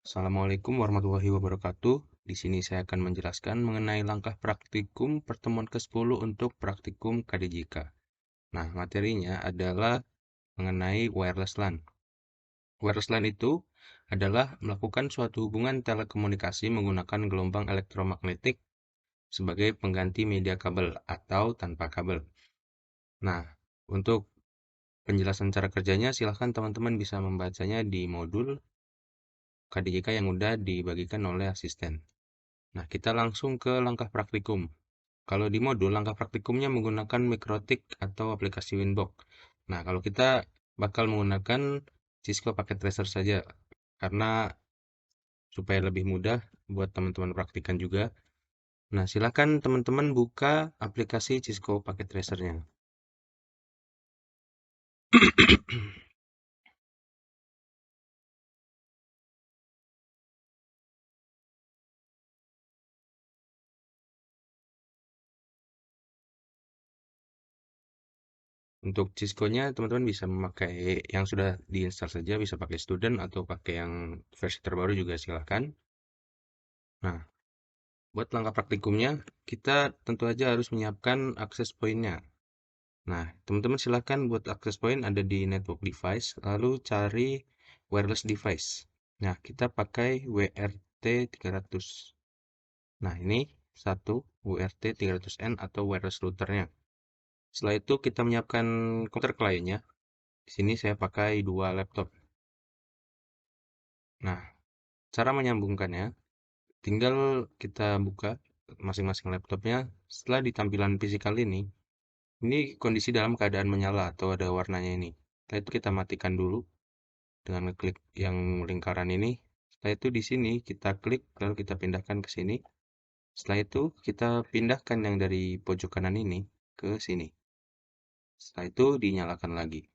Assalamualaikum warahmatullahi wabarakatuh. Di sini saya akan menjelaskan mengenai langkah praktikum pertemuan ke-10 untuk praktikum KDJK. Nah, materinya adalah mengenai wireless LAN. Wireless LAN itu adalah melakukan suatu hubungan telekomunikasi menggunakan gelombang elektromagnetik sebagai pengganti media kabel atau tanpa kabel. Nah, untuk penjelasan cara kerjanya, silahkan teman-teman bisa membacanya di modul KDJK yang udah dibagikan oleh asisten. Nah, kita langsung ke langkah praktikum. Kalau di modul, langkah praktikumnya menggunakan Mikrotik atau aplikasi Winbox. Nah, kalau kita bakal menggunakan Cisco Packet Tracer saja, karena supaya lebih mudah buat teman-teman praktikan juga. Nah, silakan teman-teman buka aplikasi Cisco Packet Tracer-nya. Untuk Cisco-nya, teman-teman bisa memakai yang sudah diinstal saja, bisa pakai student atau pakai yang versi terbaru juga silahkan. Nah, buat langkah praktikumnya, kita tentu aja harus menyiapkan akses point-nya. Nah, teman-teman silahkan buat akses point ada di network device, lalu cari wireless device. Nah, kita pakai WRT 300. Nah, ini satu WRT 300N atau wireless routernya. Setelah itu kita menyiapkan komputer kliennya. Di sini saya pakai dua laptop. Nah, cara menyambungkannya, tinggal kita buka masing-masing laptopnya. Setelah di tampilan fisikal ini kondisi dalam keadaan menyala atau ada warnanya ini. Setelah itu kita matikan dulu dengan ngeklik yang lingkaran ini. Setelah itu di sini kita klik lalu kita pindahkan ke sini. Setelah itu kita pindahkan yang dari pojok kanan ini ke sini. Setelah itu dinyalakan lagi.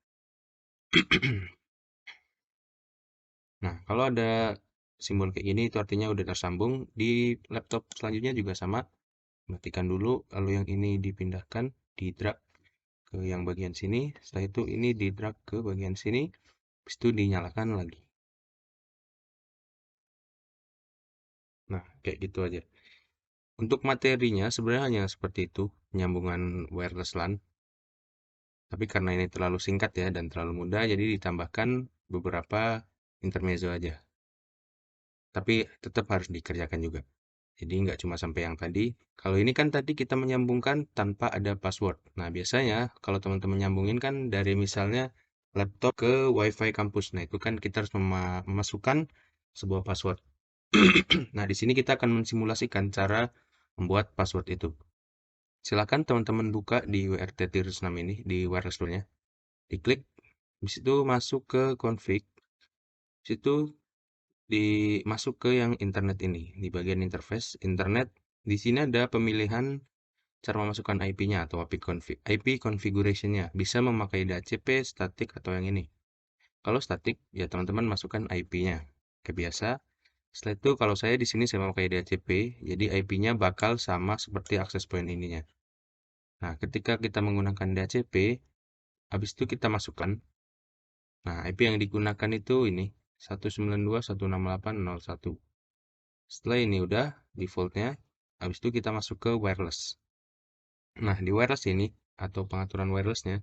Nah, kalau ada simbol kayak gini itu artinya udah tersambung. Di laptop selanjutnya juga sama. Matikan dulu, lalu yang ini dipindahkan, di drag ke yang bagian sini. Setelah itu ini di drag ke bagian sini. Habis itu dinyalakan lagi. Nah, kayak gitu aja. Untuk materinya sebenarnya hanya seperti itu, penyambungan wireless LAN. Tapi karena ini terlalu singkat ya dan terlalu mudah, jadi ditambahkan beberapa intermezzo aja. Tapi tetap harus dikerjakan juga. Jadi nggak cuma sampai yang tadi. Kalau ini kan tadi kita menyambungkan tanpa ada password. Nah, biasanya kalau teman-teman nyambungin kan dari misalnya laptop ke WiFi kampus. Nah, itu kan kita harus memasukkan sebuah password. Nah, di sini kita akan mensimulasikan cara membuat password itu. Silakan teman-teman buka di WRT 6 ini, di wireless tool-nya. Diklik, habis itu masuk ke config, habis itu masuk ke yang internet ini, di bagian interface, internet. Di sini ada pemilihan cara memasukkan IP-nya atau IP configuration-nya. Bisa memakai DHCP, static, atau yang ini. Kalau static, ya teman-teman masukkan IP-nya. Kebiasa. Setelah itu, kalau saya di sini saya memakai DHCP, jadi IP-nya bakal sama seperti access point ininya. Nah, ketika kita menggunakan DHCP, habis itu kita masukkan. Nah, IP yang digunakan itu ini 192.168.0.1. Setelah ini udah defaultnya, habis itu kita masuk ke wireless. Nah, di wireless ini atau pengaturan wirelessnya,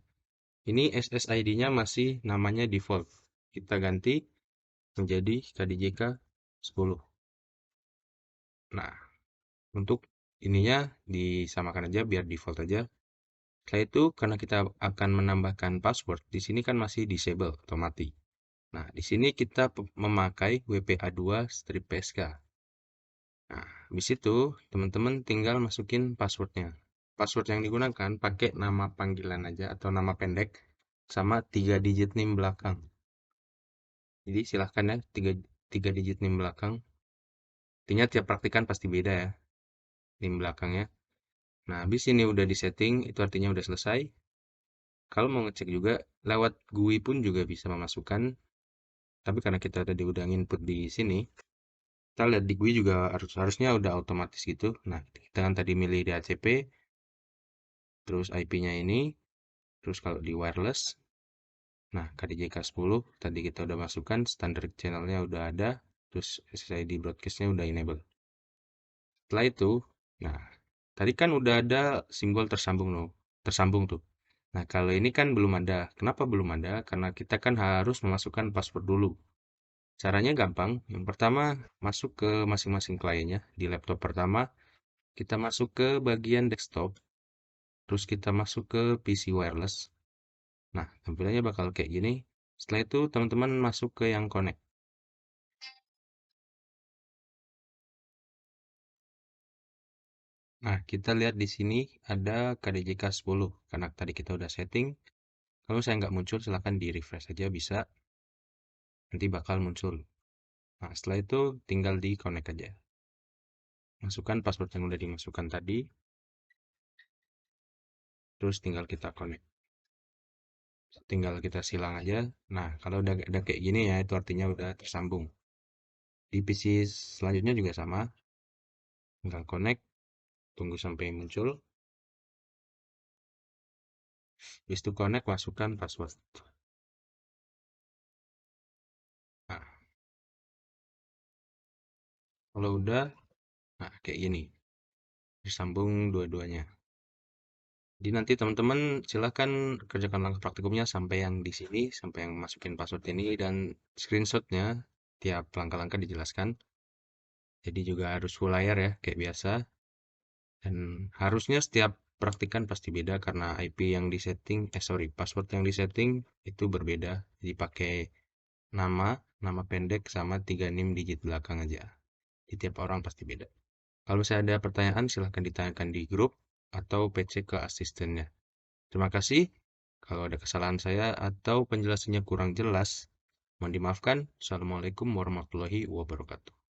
ini SSID-nya masih namanya default. Kita ganti menjadi KDJK 10. Nah, untuk ininya disamakan aja biar default aja. Setelah itu, karena kita akan menambahkan password, di sini kan masih disable atau mati. Nah, di sini kita memakai WPA2 strip PSK. Nah, habis itu teman-teman tinggal masukin passwordnya. Password yang digunakan pakai nama panggilan aja atau nama pendek sama 3 digit NIM belakang. Jadi silahkan ya 3 digit NIM belakang. Artinya tiap praktikan pasti beda ya NIM belakangnya. Nah, habis ini udah disetting, itu artinya udah selesai. Kalau mau ngecek juga lewat GUI pun juga bisa memasukkan. Tapi karena kita tadi udah input di sini, kita lihat di GUI juga harusnya udah otomatis gitu. Nah, kita kan tadi milih DHCP, terus IP-nya ini, terus kalau di wireless, nah KDJK 10 tadi kita udah masukkan, standar channelnya udah ada. terus SSID broadcastnya udah enable. Setelah itu, nah tadi kan udah ada simbol tersambung tuh. Nah kalau ini kan belum ada. Kenapa belum ada? Karena kita kan harus memasukkan password dulu. Caranya gampang. Yang pertama, masuk ke masing-masing kliennya. Di laptop pertama, kita masuk ke bagian desktop. Terus kita masuk ke PC wireless. Nah, tampilannya bakal kayak gini. Setelah itu, teman-teman masuk ke yang connect. Nah, kita lihat di sini ada KDJK 10. Karena tadi kita udah setting. Kalau saya nggak muncul, silahkan di refresh aja bisa. Nanti bakal muncul. Nah, setelah itu tinggal di connect aja. Masukkan password yang udah dimasukkan tadi. Terus tinggal kita connect. Tinggal kita silang aja. Nah, kalau udah kayak gini ya, itu artinya udah tersambung. Di PC selanjutnya juga sama. Tinggal connect, tunggu sampai muncul. Habis itu connect, masukkan password. Nah, kalau udah, nah kayak gini. Tersambung dua-duanya. Jadi nanti teman-teman silahkan kerjakan langkah praktikumnya sampai yang di sini, sampai yang masukin password ini, dan screenshotnya tiap langkah-langkah dijelaskan. Jadi juga harus full layar ya, kayak biasa. Dan harusnya setiap praktikan pasti beda karena IP yang disetting, password yang disetting itu berbeda. Jadi pakai nama, nama pendek sama 3 digit belakang aja. Di tiap orang pasti beda. Kalau saya ada pertanyaan, silahkan ditanyakan di grup atau PC ke asistennya. Terima kasih. Kalau ada kesalahan saya atau penjelasannya kurang jelas, mohon dimaafkan. Assalamualaikum warahmatullahi wabarakatuh.